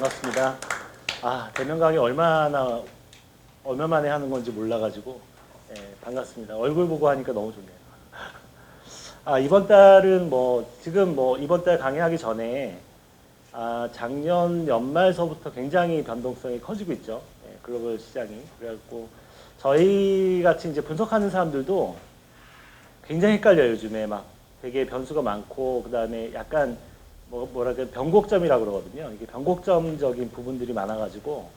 반갑습니다. 대면 강의 얼마 만에 하는 건지 몰라가지고, 반갑습니다. 얼굴 보고 하니까 너무 좋네요. 이번 달은 이번 달 강의하기 전에, 작년 연말서부터 굉장히 변동성이 커지고 있죠. 글로벌 시장이. 그래갖고, 저희 같이 이제 분석하는 사람들도 굉장히 헷갈려요, 요즘에. 막 되게 변수가 많고, 그 다음에 약간 뭐랄까 변곡점이라고 그러거든요. 이게 변곡점적인 부분들이 많아가지고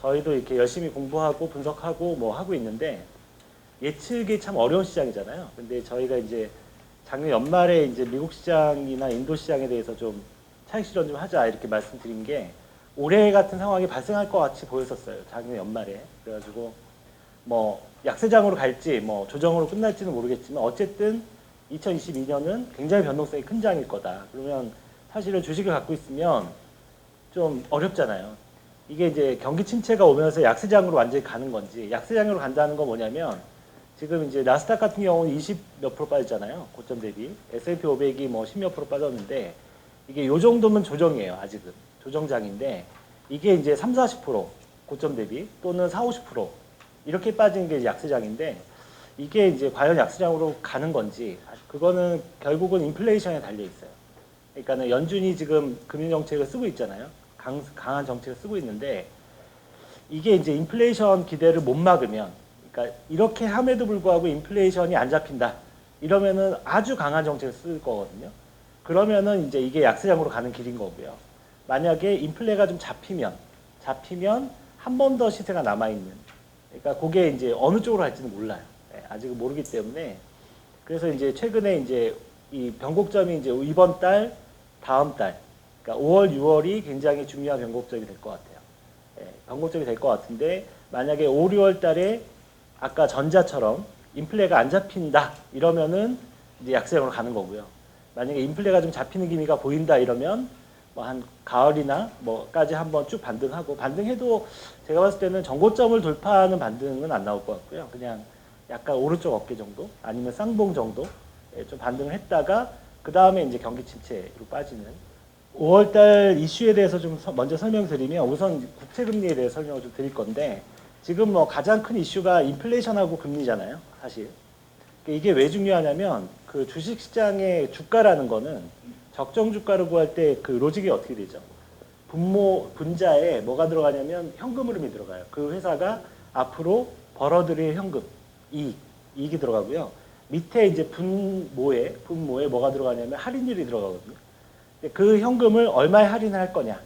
저희도 이렇게 열심히 공부하고 분석하고 하고 있는데 예측이 참 어려운 시장이잖아요. 근데 저희가 이제 작년 연말에 이제 미국 시장이나 인도 시장에 대해서 좀 차익 실현 좀 하자 이렇게 말씀드린 게 올해 같은 상황이 발생할 것 같이 보였었어요. 작년 연말에. 그래가지고 약세장으로 갈지 조정으로 끝날지는 모르겠지만 어쨌든 2022년은 굉장히 변동성이 큰 장일 거다. 그러면 사실은 주식을 갖고 있으면 좀 어렵잖아요. 이게 이제 경기 침체가 오면서 약세장으로 완전히 가는 건지, 약세장으로 간다는 건 뭐냐면, 지금 이제 나스닥 같은 경우는 20 몇 프로 빠졌잖아요. 고점 대비. S&P 500이 10 몇 프로 빠졌는데, 이게 요 정도면 조정이에요. 아직은. 조정장인데, 이게 이제 3, 40% 고점 대비 또는 4, 50% 이렇게 빠지는 게 약세장인데, 이게 이제 과연 약세장으로 가는 건지, 그거는 결국은 인플레이션에 달려 있어요. 그러니까 연준이 지금 금융 정책을 쓰고 있잖아요. 강한 정책을 쓰고 있는데 이게 이제 인플레이션 기대를 못 막으면, 그러니까 이렇게 함에도 불구하고 인플레이션이 안 잡힌다. 이러면은 아주 강한 정책을 쓸 거거든요. 그러면은 이제 이게 약세장으로 가는 길인 거고요. 만약에 인플레가 좀 잡히면 한 번 더 시세가 남아 있는. 그러니까 그게 이제 어느 쪽으로 갈지는 몰라요. 아직은 모르기 때문에. 그래서 이제 최근에 이제 이 변곡점이 이제 이번 달, 다음 달, 그러니까 5월, 6월이 굉장히 중요한 변곡점이 될 것 같아요. 변곡점이 될 것 같은데 만약에 5, 6월 달에 아까 전자처럼 인플레가 안 잡힌다 이러면은 이제 약세장으로 가는 거고요. 만약에 인플레가 좀 잡히는 기미가 보인다 이러면 한 가을이나 까지 한번 쭉 반등해도 제가 봤을 때는 전고점을 돌파하는 반등은 안 나올 것 같고요. 그냥 약간 오른쪽 어깨 정도 아니면 쌍봉 정도 좀 반등을 했다가 그 다음에 이제 경기 침체로 빠지는 5월달 이슈에 대해서 좀 먼저 설명드리면 우선 국채금리에 대해서 설명을 좀 드릴 건데 지금 가장 큰 이슈가 인플레이션하고 금리잖아요. 사실 이게 왜 중요하냐면 그 주식시장의 주가라는 거는 적정 주가를 구할 때 그 로직이 어떻게 되죠? 분자에 뭐가 들어가냐면 현금 흐름이 들어가요. 그 회사가 앞으로 벌어들일 현금 이익이 들어가고요. 밑에 이제 분모에 뭐가 들어가냐면 할인율이 들어가거든요. 그 현금을 얼마에 할인할 거냐.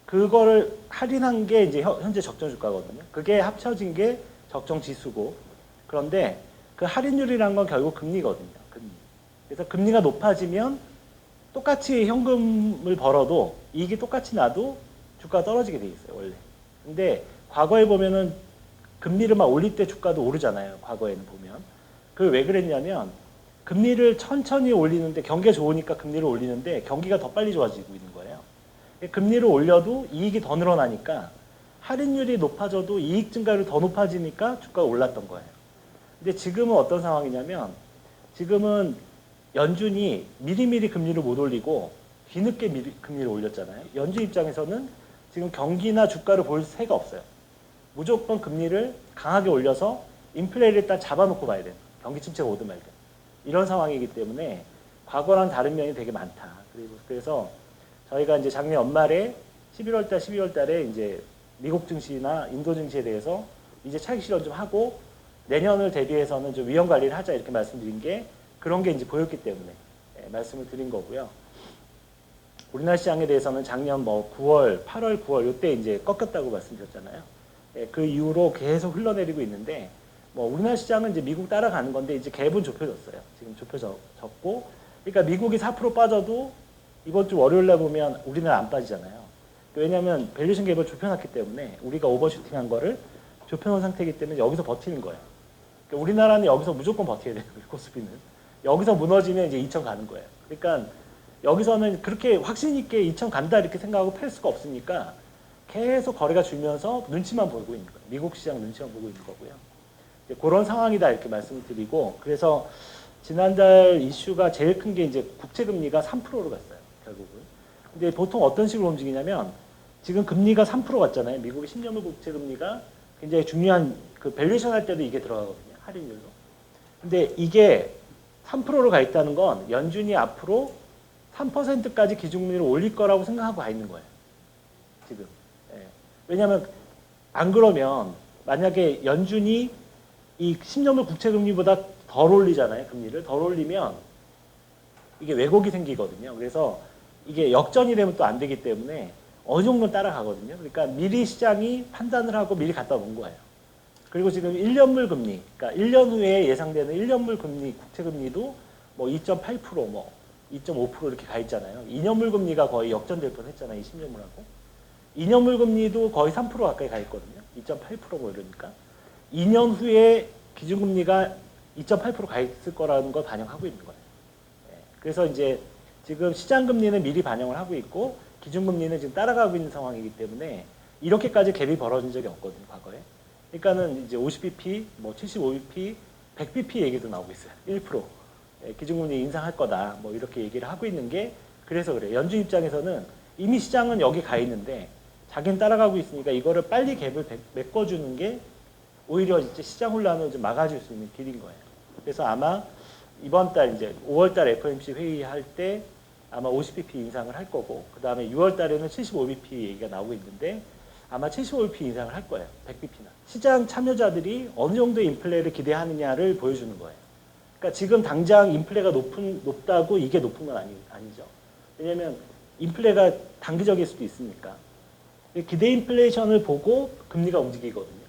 그거를 할인한 게 이제 현재 적정 주가거든요. 그게 합쳐진 게 적정 지수고. 그런데 그 할인율이란 건 결국 금리거든요. 금리. 그래서 금리가 높아지면 똑같이 현금을 벌어도 이익이 똑같이 나도 주가가 떨어지게 돼 있어요, 원래. 근데 과거에 보면은 금리를 막 올릴 때 주가도 오르잖아요. 과거에는 보면. 그게 왜 그랬냐면 금리를 천천히 올리는데 경기가 좋으니까 금리를 올리는데 경기가 더 빨리 좋아지고 있는 거예요. 금리를 올려도 이익이 더 늘어나니까 할인율이 높아져도 이익 증가율이 더 높아지니까 주가가 올랐던 거예요. 근데 지금은 어떤 상황이냐면 지금은 연준이 미리미리 금리를 못 올리고 뒤늦게 금리를 올렸잖아요. 연준 입장에서는 지금 경기나 주가를 볼 새가 없어요. 무조건 금리를 강하게 올려서 인플레를 일단 잡아놓고 봐야 돼요. 경기 침체가 오든 말든. 이런 상황이기 때문에 과거랑 다른 면이 되게 많다. 그래서 저희가 이제 작년 연말에 11월 달, 12월 달에 이제 미국 증시나 인도 증시에 대해서 이제 차익 실현 좀 하고 내년을 대비해서는 좀 위험 관리를 하자 이렇게 말씀드린 게 그런 게 이제 보였기 때문에 말씀을 드린 거고요. 우리나라 시장에 대해서는 작년 9월, 8월, 9월 이때 이제 꺾였다고 말씀드렸잖아요. 그 이후로 계속 흘러내리고 있는데 우리나라 시장은 이제 미국 따라가는 건데 이제 갭은 좁혀졌어요. 지금 좁혀졌고, 그러니까 미국이 4% 빠져도 이번 주 월요일 날 보면 우리나라 안 빠지잖아요. 왜냐하면 밸류에이션 갭을 좁혀놨기 때문에 우리가 오버슈팅한 거를 좁혀놓은 상태이기 때문에 여기서 버티는 거예요. 그러니까 우리나라는 여기서 무조건 버텨야 돼요. 코스피는 여기서 무너지면 이제 2천 가는 거예요. 그러니까 여기서는 그렇게 확신 있게 2천 간다 이렇게 생각하고 팰 수가 없으니까 계속 거래가 줄면서 눈치만 보고 있는 거예요. 미국 시장 눈치만 보고 있는 거고요. 그런 상황이다 이렇게 말씀을 드리고 그래서 지난달 이슈가 제일 큰 게 이제 국채금리가 3%로 갔어요. 결국은. 근데 보통 어떤 식으로 움직이냐면 지금 금리가 3% 갔잖아요. 미국의 10년물 국채 금리가 굉장히 중요한 그 밸류에이션 할 때도 이게 들어가거든요. 할인율로. 근데 이게 3%로 가 있다는 건 연준이 앞으로 3%까지 기준금리를 올릴 거라고 생각하고 가 있는 거예요. 지금. 예. 왜냐하면 안 그러면 만약에 연준이 이 10년물 국채 금리보다 덜 올리잖아요. 금리를 덜 올리면 이게 왜곡이 생기거든요. 그래서 이게 역전이 되면 또 안 되기 때문에 어느 정도 따라가거든요. 그러니까 미리 시장이 판단을 하고 미리 갖다 놓은 거예요. 그리고 지금 1년물 금리, 그러니까 1년 후에 예상되는 1년물 금리, 국채 금리도 뭐 2.8%, 뭐 2.5% 이렇게 가 있잖아요. 2년물 금리가 거의 역전될 뻔 했잖아요. 이 10년물하고. 2년물 금리도 거의 3% 가까이 가 있거든요. 2.8%뭐 이러니까. 2년 후에 기준금리가 2.8%가 있을 거라는 걸 반영하고 있는 거예요. 그래서 이제 지금 시장금리는 미리 반영을 하고 있고 기준금리는 지금 따라가고 있는 상황이기 때문에 이렇게까지 갭이 벌어진 적이 없거든요, 과거에. 그러니까는 이제 50bp, 뭐 75bp, 100bp 얘기도 나오고 있어요. 1%. 기준금리 인상할 거다. 뭐 이렇게 얘기를 하고 있는 게 그래서 그래요. 연준 입장에서는 이미 시장은 여기 가 있는데 자기는 따라가고 있으니까 이거를 빨리 갭을 메꿔주는 게 오히려 이제 시장 혼란을 좀 막아줄 수 있는 길인 거예요. 그래서 아마 이번 달 이제 5월 달 FOMC 회의할 때 아마 50bp 인상을 할 거고 그 다음에 6월 달에는 75bp 얘기가 나오고 있는데 아마 75bp 인상을 할 거예요. 100bp나. 시장 참여자들이 어느 정도의 인플레를 기대하느냐를 보여주는 거예요. 그러니까 지금 당장 인플레가 높다고 이게 높은 건 아니죠. 왜냐하면 인플레가 단기적일 수도 있으니까. 기대 인플레이션을 보고 금리가 움직이거든요.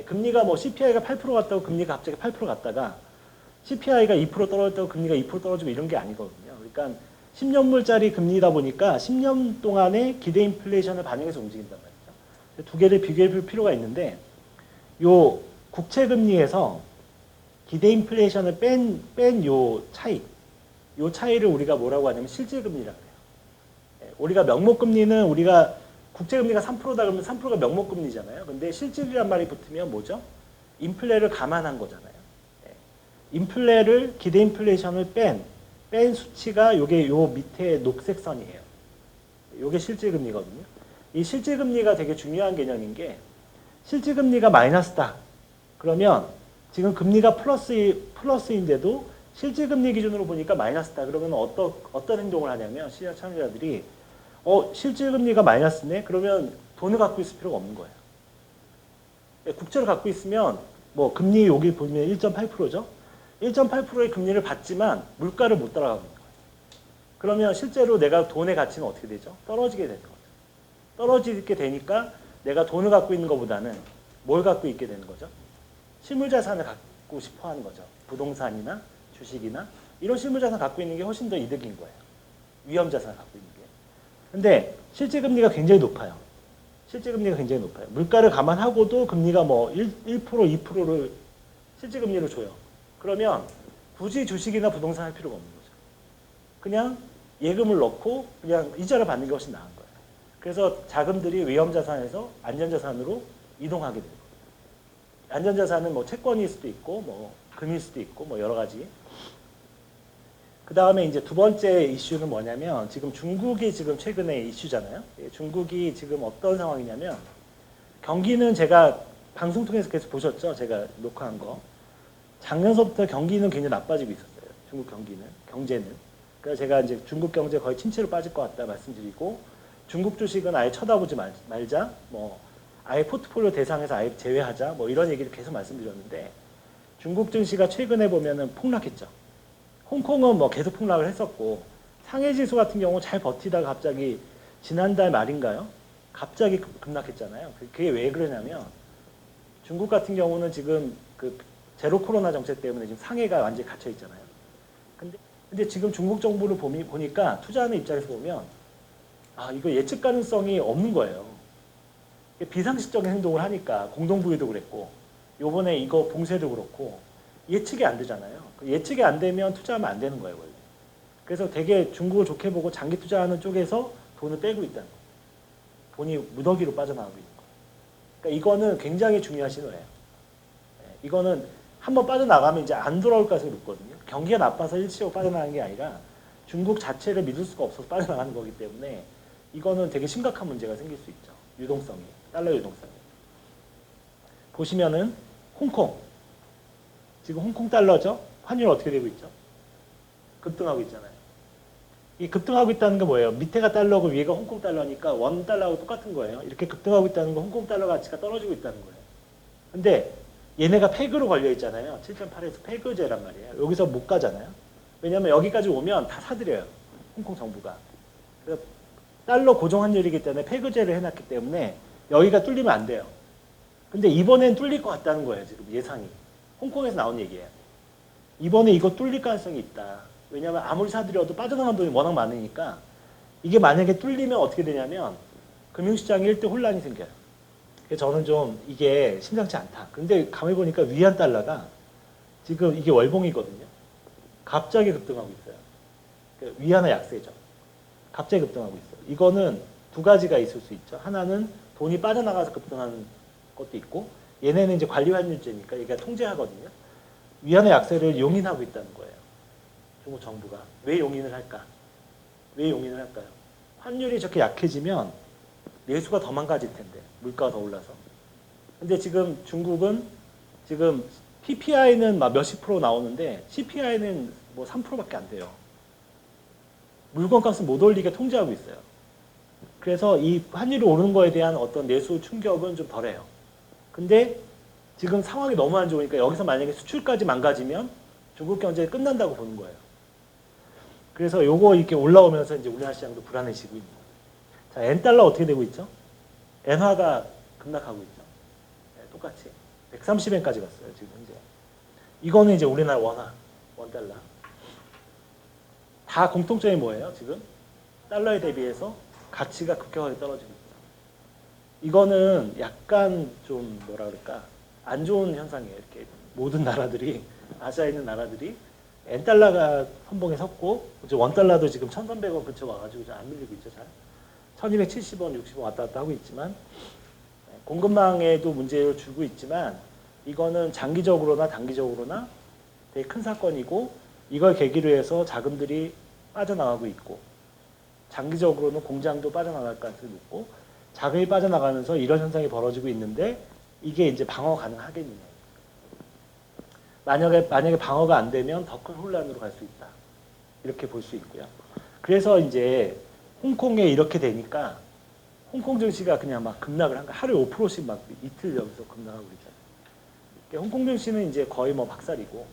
금리가 뭐 CPI가 8% 갔다고 금리가 갑자기 8% 갔다가 CPI가 2% 떨어졌다고 금리가 2% 떨어지고 이런 게 아니거든요. 그러니까 10년물짜리 금리다 보니까 10년 동안의 기대 인플레이션을 반영해서 움직인단 말이죠. 두 개를 비교해 볼 필요가 있는데 요 국채 금리에서 기대 인플레이션을 뺀 요 차이를 우리가 뭐라고 하냐면 실질 금리라고 해요. 우리가 명목 금리는 우리가 국채 금리가 3%다 그러면 3%가 명목 금리잖아요. 근데 실질이란 말이 붙으면 뭐죠? 인플레를 감안한 거잖아요. 인플레를 기대 인플레이션을 뺀 수치가 요게 요 밑에 녹색 선이에요. 요게 실질 금리거든요. 이 실질 금리가 되게 중요한 개념인 게 실질 금리가 마이너스다. 그러면 지금 금리가 플러스인데도 실질 금리 기준으로 보니까 마이너스다. 그러면 어떤 행동을 하냐면 시장 참여자들이 실질 금리가 마이너스네. 그러면 돈을 갖고 있을 필요가 없는 거예요. 국채를 갖고 있으면 뭐 금리 여기 보면 1.8%죠. 1.8%의 금리를 받지만 물가를 못 따라가는 거예요. 그러면 실제로 내가 돈의 가치는 어떻게 되죠? 떨어지게 되는 거죠. 떨어지게 되니까 내가 돈을 갖고 있는 것보다는 뭘 갖고 있게 되는 거죠? 실물 자산을 갖고 싶어 하는 거죠. 부동산이나 주식이나 이런 실물 자산 갖고 있는 게 훨씬 더 이득인 거예요. 위험 자산을 갖고 있는 게. 근데 실질 금리가 굉장히 높아요. 실질 금리가 굉장히 높아요. 물가를 감안하고도 금리가 뭐 1%, 2%를 실질 금리로 줘요. 그러면 굳이 주식이나 부동산 할 필요가 없는 거죠. 그냥 예금을 넣고 그냥 이자를 받는 게 훨씬 나은 거예요. 그래서 자금들이 위험자산에서 안전자산으로 이동하게 되는 거예요. 안전자산은 뭐 채권일 수도 있고 뭐 금일 수도 있고 뭐 여러 가지. 그 다음에 이제 두 번째 이슈는 뭐냐면 지금 중국이 지금 최근에 이슈잖아요. 중국이 지금 어떤 상황이냐면 경기는 제가 방송 통해서 계속 보셨죠? 제가 녹화한 거. 작년서부터 경기는 굉장히 나빠지고 있었어요. 중국 경기는, 경제는. 그래서 제가 이제 중국 경제 거의 침체로 빠질 것 같다 말씀드리고 중국 주식은 아예 쳐다보지 말자. 뭐 아예 포트폴리오 대상에서 아예 제외하자. 뭐 이런 얘기를 계속 말씀드렸는데 중국 증시가 최근에 보면은 폭락했죠. 홍콩은 뭐 계속 폭락을 했었고 상해 지수 같은 경우 잘 버티다가 갑자기 지난달 말인가요? 갑자기 급락했잖아요. 그게 왜 그러냐면 중국 같은 경우는 지금 그 제로 코로나 정책 때문에 지금 상해가 완전히 갇혀 있잖아요. 근데 지금 중국 정부를 보니까 투자하는 입장에서 보면 이거 예측 가능성이 없는 거예요. 비상식적인 행동을 하니까 공동부유도 그랬고 요번에 이거 봉쇄도 그렇고 예측이 안 되잖아요. 예측이 안 되면 투자하면 안 되는 거예요, 원래. 그래서 되게 중국을 좋게 보고 장기 투자하는 쪽에서 돈을 빼고 있다는 거예요. 돈이 무더기로 빠져나가고 있는 거예요. 그러니까 이거는 굉장히 중요한 신호예요. 이거는 한번 빠져나가면 이제 안 돌아올 가능성이 높거든요. 경기가 나빠서 일시적으로 빠져나가는 게 아니라 중국 자체를 믿을 수가 없어서 빠져나가는 거기 때문에 이거는 되게 심각한 문제가 생길 수 있죠. 유동성이, 달러 유동성이. 보시면은 홍콩, 지금 홍콩 달러죠? 환율 어떻게 되고 있죠? 급등하고 있잖아요. 이 급등하고 있다는 게 뭐예요? 밑에가 달러고 위에가 홍콩 달러니까 원 달러하고 똑같은 거예요. 이렇게 급등하고 있다는 건 홍콩 달러 가치가 떨어지고 있다는 거예요. 근데 얘네가 페그로 걸려 있잖아요. 7.8에서 페그제란 말이에요. 여기서 못 가잖아요. 왜냐하면 여기까지 오면 다 사들여요. 홍콩 정부가. 그래서 달러 고정 환율이기 때문에 페그제를 해놨기 때문에 여기가 뚫리면 안 돼요. 근데 이번엔 뚫릴 것 같다는 거예요. 지금 예상이. 홍콩에서 나온 얘기예요. 이번에 이거 뚫릴 가능성이 있다. 왜냐하면 아무리 사들여도 빠져나간 돈이 워낙 많으니까 이게 만약에 뚫리면 어떻게 되냐면 금융시장에 1대 혼란이 생겨요. 그래서 저는 좀 이게 심상치 않다. 근데 가만히 보니까 위안 달러가 지금 이게 월봉이거든요. 갑자기 급등하고 있어요. 위안화 약세죠. 갑자기 급등하고 있어요. 이거는 두 가지가 있을 수 있죠. 하나는 돈이 빠져나가서 급등하는 것도 있고 얘네는 이제 관리환율제니까 얘가 통제하거든요. 위안화 약세를 용인하고 있다는 거예요. 중국 정부가. 왜 용인을 할까? 왜 용인을 할까요? 환율이 저렇게 약해지면 내수가 더 망가질 텐데 물가가 더 올라서. 근데 지금 중국은 지금 PPI는 막 몇십 프로 나오는데 CPI는 뭐 3%밖에 안 돼요. 물건값은 못 올리게 통제하고 있어요. 그래서 이 환율이 오르는 거에 대한 어떤 내수 충격은 좀 덜해요. 근데 지금 상황이 너무 안 좋으니까 여기서 만약에 수출까지 망가지면 중국 경제 끝난다고 보는 거예요. 그래서 요거 이렇게 올라오면서 이제 우리나라 시장도 불안해지고 있는 거예요. 자, 엔달러 어떻게 되고 있죠? 엔화가 급락하고 있죠. 네, 똑같이 130엔까지 갔어요. 지금 현재. 이거는 이제 우리나라 원달러. 다 공통점이 뭐예요? 지금 달러에 대비해서 가치가 급격하게 떨어지고 있죠. 이거는 약간 좀 뭐라 그럴까 안 좋은 현상이에요. 이렇게 모든 나라들이 아시아에 있는 나라들이 엔달러가 선봉에 섰고 이제 원달러도 지금 1,300원 근처 와가지고 안 밀리고 있죠. 잘 1,270원, 60원 왔다 갔다 하고 있지만 공급망에도 문제를 주고 있지만 이거는 장기적으로나 단기적으로나 되게 큰 사건이고 이걸 계기로 해서 자금들이 빠져나가고 있고 장기적으로는 공장도 빠져나갈 가능성이 높고 자금이 빠져나가면서 이런 현상이 벌어지고 있는데 이게 이제 방어 가능하겠느냐. 만약에 방어가 안 되면 더 큰 혼란으로 갈 수 있다. 이렇게 볼 수 있고요. 그래서 이제 홍콩에 이렇게 되니까 홍콩 증시가 그냥 막 급락을 한 거야. 하루에 5%씩 막 이틀 여기서 급락하고 있잖아요. 홍콩 증시는 이제 거의 뭐 박살이고.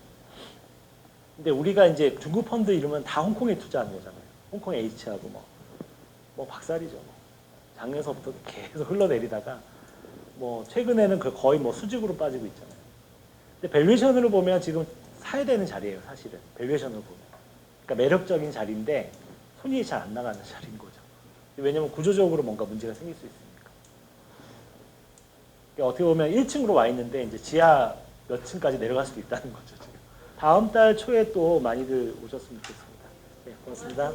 근데 우리가 이제 중국 펀드 이러면 다 홍콩에 투자하는 거잖아요. 홍콩 H하고 뭐 박살이죠. 뭐. 작년서부터 계속 흘러내리다가 뭐 최근에는 거의 뭐 수직으로 빠지고 있잖아요. 근데 밸류에이션으로 보면 지금 사야 되는 자리예요, 사실은. 밸류에이션으로 보면. 그러니까 매력적인 자리인데 손이 잘 안 나가는 자리인 거죠. 왜냐면 구조적으로 뭔가 문제가 생길 수 있으니까. 그러니까 어떻게 보면 1층으로 와 있는데 이제 지하 몇 층까지 내려갈 수도 있다는 거죠, 지금. 다음 달 초에 또 많이들 오셨으면 좋겠습니다. 네, 고맙습니다.